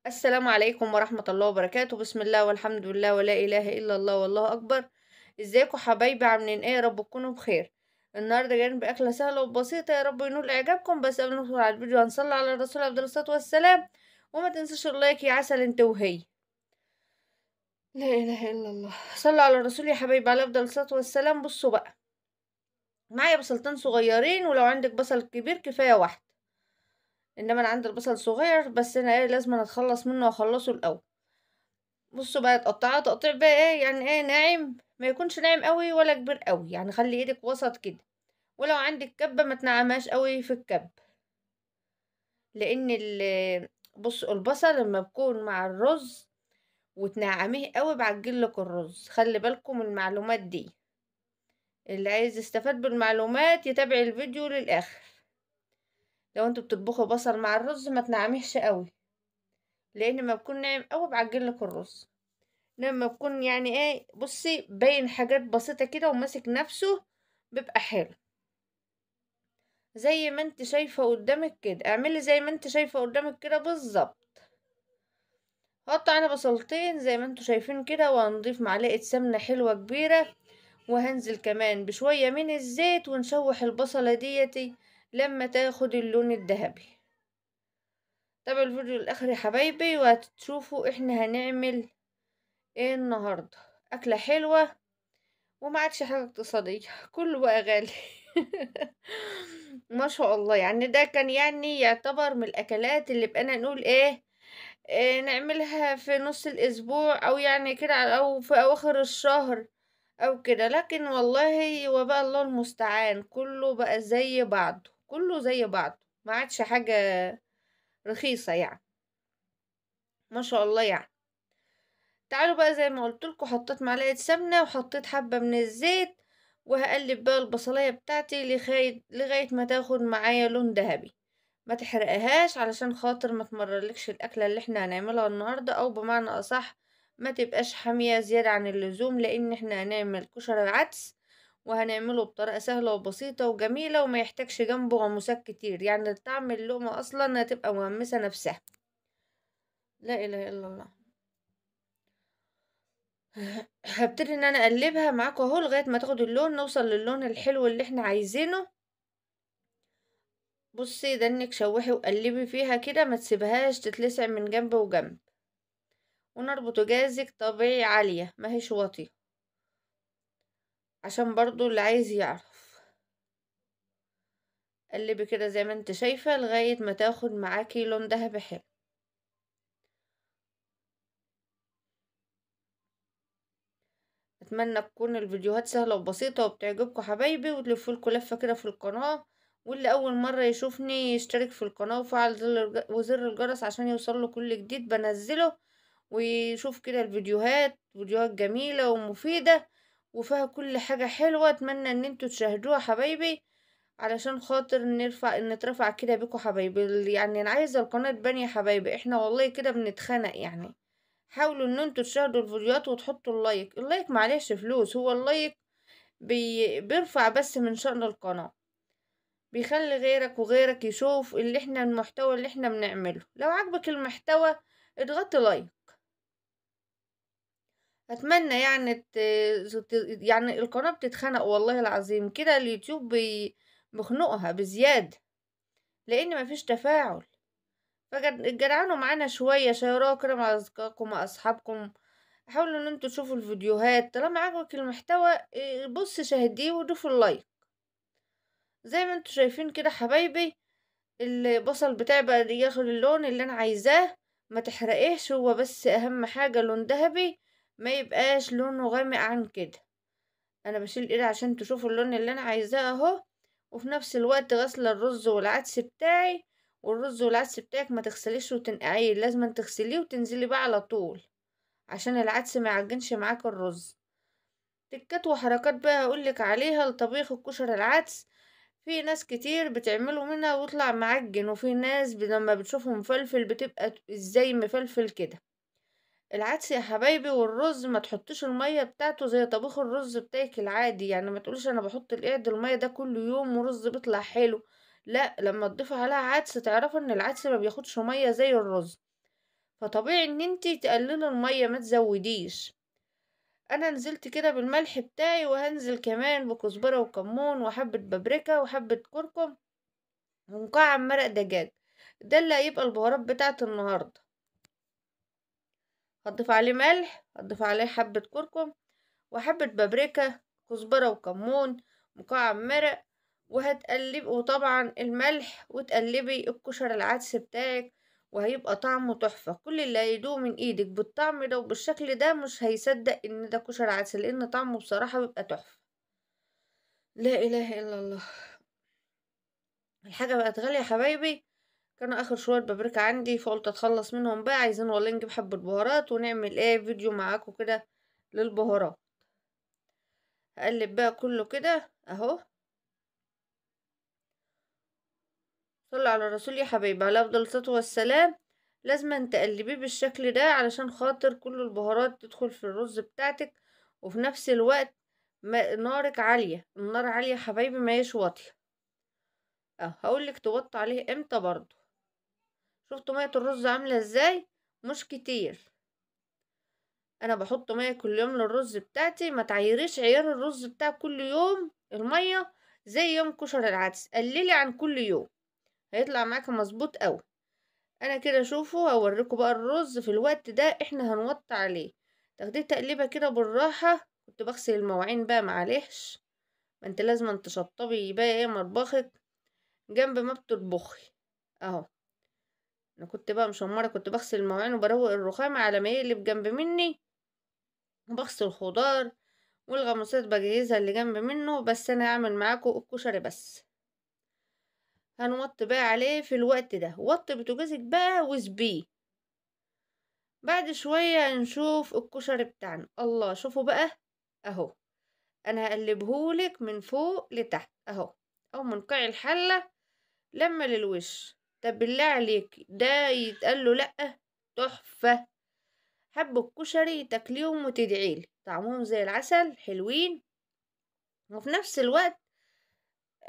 السلام عليكم ورحمة الله وبركاته. بسم الله والحمد لله ولا إله إلا الله والله أكبر. ازيكم حبايبي؟ عاملين ايه؟ يا رب تكونوا بخير. النهارده جايين بأكلة سهلة وبسيطة، يا رب ينول إعجابكم. بس قبل ما ندخل على الفيديو هنصلي على الرسول عليه الصلاة والسلام. وما تنساش اللايك يا عسل انت وهي. لا إله إلا الله. صلوا على الرسول يا حبايبي عليه أفضل الصلاة والسلام. بصوا بقى، معايا بصلتين صغيرين، ولو عندك بصل كبير كفاية واحد. انما انا عندي البصل صغير، بس انا لازم اتخلص منه واخلصه الاول. بصوا بقى، تقطعها تقطيع بقى ايه، يعني ايه، ناعم، ما يكونش ناعم قوي ولا كبير قوي، يعني خلي ايدك وسط كده. ولو عندك كبة ما تنعمهاش قوي في الكب، لان بصوا البصل لما بيكون مع الرز وتنعميه قوي بعجلك الرز. خلي بالكم من المعلومات دي، اللي عايز يستفاد بالمعلومات يتابع الفيديو للاخر. لو انتوا بتطبخوا بصل مع الرز ما تنعميهش قوي، لان ما بيكون ناعم قوي بعجلك الرز. لما بكون يعني ايه، بصي، باين حاجات بسيطة كده وماسك نفسه، بيبقى حلو. زي ما انت شايفة قدامك كده، اعملي زي ما انت شايفة قدامك كده بالظبط. هقطع انا بصلتين زي ما انتوا شايفين كده، وهنضيف معلقة سمنة حلوة كبيرة، وهنزل كمان بشوية من الزيت، ونشوح البصلة ديتي لما تاخد اللون الذهبي. تابعوا الفيديو للاخر يا حبايبي، وهتشوفوا احنا هنعمل ايه النهاردة. اكلة حلوة، وما عادش حاجة اقتصادية، كله بقى غالي. ما شاء الله، يعني ده كان يعني يعتبر من الأكلات اللي بقينا نقول إيه، نعملها في نص الأسبوع، أو يعني كده أو في أواخر الشهر أو كده. لكن والله وبقى الله المستعان، كله بقى زي بعضه، كله زي بعضه، ما عادش حاجة رخيصة يعني. ما شاء الله يعني. تعالوا بقى، زي ما قلت لكم، حطيت معلقه سمنه وحطيت حبه من الزيت، وهقلب بقى البصلايه بتاعتي لغايه ما تاخد معايا لون ذهبي. ما تحرقهاش علشان خاطر ما تمررلكش الاكله اللي احنا هنعملها النهارده، او بمعنى اصح ما تبقاش حاميه زياده عن اللزوم، لان احنا هنعمل كشري عدس، وهنعمله بطريقه سهله وبسيطه وجميله، وما يحتاجش جنبه غموسات كتير، يعني طعم اللقمه اصلا هتبقى مهمسه نفسها. لا اله الا الله. هابتدي ان انا اقلبها معاكم اهو لغايه ما تاخد اللون، نوصل للون الحلو اللي احنا عايزينه. بصي، ده انك شوحي وقلبي فيها كده، ما تسيبهاش تتلسع من جنب وجنب. ونار بوتاجازك طبيعي عاليه، ما هيش واطيه، عشان برضو اللي عايز يعرف. قلبي كده زي ما انت شايفه لغايه ما تاخد معاكي لون دهبي حلو. اتمنى تكون الفيديوهات سهله وبسيطه وبتعجبكم حبايبي، وتلفولكوا لفه كده في القناه. واللي اول مره يشوفني يشترك في القناه وفعل وزر الجرس عشان يوصله كل جديد بنزله، ويشوف كده فيديوهات جميله ومفيده وفيها كل حاجه حلوه. اتمنى ان انتوا تشاهدوها حبايبي، علشان خاطر نترفع كده بيكم حبايبي. يعني انا عايزه القناه تبان يا حبايبي، احنا والله كده بنتخانق يعني. حاولوا ان انتوا تشاهدوا الفيديوهات وتحطوا اللايك. اللايك معلش فلوس، هو اللايك بيرفع بس من شأن القناة، بيخلي غيرك وغيرك يشوف المحتوى اللي احنا بنعمله. لو عجبك المحتوى اضغطي لايك. اتمنى يعني يعني القناة بتتخنق والله العظيم كده، اليوتيوب بخنقها بزيادة، لان مفيش تفاعل. فجدعانوا معانا شوية، شيروها كده مع اصدقائكم مع اصحابكم. حاولوا ان انتوا تشوفوا الفيديوهات، طالما عجبك المحتوى بص شاهديه وضيفوا اللايك. زي ما انتوا شايفين كده حبايبي، البصل بتاعي بقى ياخد اللون اللي انا عايزاه. ما تحرقيش، هو بس اهم حاجة لون ذهبي، ما يبقاش لونه غامق عن كده. انا بشيل ايدي عشان تشوفوا اللون اللي انا عايزاه اهو. وفي نفس الوقت غسل الرز والعدس بتاعي. والرز والعدس بتاعك ما تغسليش وتنقعيه، لازم تغسليه وتنزلي بقى على طول، عشان العدس ما يعجنش معاك الرز. تكات وحركات بقى اقولك عليها لطبيخ الكشري العدس. في ناس كتير بتعمله منها ويطلع معجن، وفي ناس لما بتشوفه مفلفل بتبقى ازاي مفلفل كده. العدس يا حبايبي والرز ما تحطيش المية بتاعته زي طبيخ الرز بتاعك العادي، يعني ما تقوليش انا بحط القعد المية ده كل يوم ورز بيطلع حلو. لا، لما تضيفي عليها عدس تعرفي ان العدس ما بياخدش مية زي الرز. فطبيعي ان انتي تقللي المية ما تزوديش. انا نزلت كده بالملح بتاعي، وهنزل كمان بكزبرة وكمون وحبة بابريكا وحبة كركم ومكعب مرق دجاج. ده اللي هيبقى البهارات بتاعت النهاردة. هتضيف عليه ملح، هتضيف عليه حبة كركم وحبة بابريكا، كزبرة وكمون، مكعب مرق، وهتقلب وطبعا الملح، وتقلبي الكشر العدس بتاعك، وهيبقى طعمه تحفة. كل اللي هيدوق من ايدك بالطعم ده وبالشكل ده مش هيصدق ان ده كشر عدس، لان طعمه بصراحة بيبقى تحفة. لا اله الا الله. الحاجة بقت غالية يا حبايبي. كانوا اخر شوية بابريكا عندي، فقلت اتخلص منهم بقى. عايزين والله نجيب حبة بهارات ونعمل ايه فيديو معاكم كده للبهارات. هقلب بقى كله كده اهو. صلى على الرسول يا حبايبي عليه افضل الصلاه والسلام. لازم تقلبيه بالشكل ده علشان خاطر كل البهارات تدخل في الرز بتاعتك، وفي نفس الوقت نارك عاليه، النار عاليه يا حبايبي ما هيش واطيه. اه هقولك توطي عليه امتى برضو. شفتوا ميه الرز عامله ازاي؟ مش كتير. انا بحط ميه كل يوم للرز بتاعتي. ما تعيريش عيار الرز بتاع كل يوم الميه زي يوم كشر العدس، قللي عن كل يوم، هيطلع معاك مظبوط قوي. انا كده شوفوا هوريكم بقى الرز في الوقت ده احنا هنوطي عليه. تاخديه تقليبه كده بالراحه. كنت بغسل المواعين بقى معلش، ما انت لازم تشطبي بقى ايه مطبخك جنب ما بتطبخي اهو. انا كنت بقى مشمره، كنت بغسل المواعين وبروق الرخام على ما يقلب جنب مني، وبغسل الخضار والغمسات بجهزها اللي جنب منه. بس انا هعمل معاكم الكشري بس. هنوطي بقى عليه في الوقت ده. وطي بوتاجازك بقى وسبيه. بعد شوية نشوف الكشري بتاعنا. الله شوفوا بقى اهو. انا هقلبهولك من فوق لتحت اهو، او من قاع الحلة لما للوش. طب بالله عليك ده يتقاله لأ؟ تحفة. حب الكشري تاكليهم وتدعيلي، طعمهم زي العسل حلوين، وفي نفس الوقت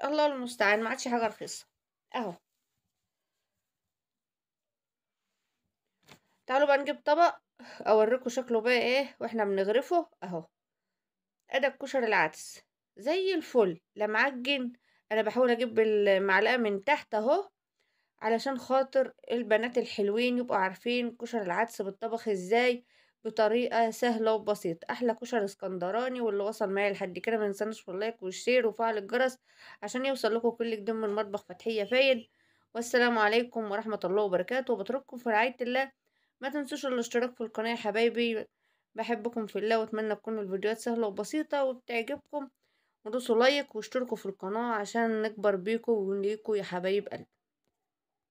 الله المستعان ما عادش حاجة رخيصة اهو. تعالوا بقى نجيب طبق اوريكم شكله بقى ايه واحنا بنغرفه اهو. ادي الكشري العدس زي الفل لا معجن. انا بحاول اجيب المعلقه من تحت اهو، علشان خاطر البنات الحلوين يبقوا عارفين كشري العدس بالطبخ ازاي، بطريقه سهله وبسيطه. احلى كشري اسكندراني. واللي وصل معايا لحد كده ما ينساش في اللايك والشير وفعل الجرس عشان يوصل لكم كل جديد من مطبخ فتحيه فايد. والسلام عليكم ورحمه الله وبركاته. وبترككم في رعايه الله. ما تنسوش الاشتراك في القناه يا حبايبي. بحبكم في الله، واتمنى تكون الفيديوهات سهله وبسيطه وبتعجبكم. ودوسوا لايك واشتركوا في القناة عشان نكبر بيكوا وليكوا يا حبايب قلبي.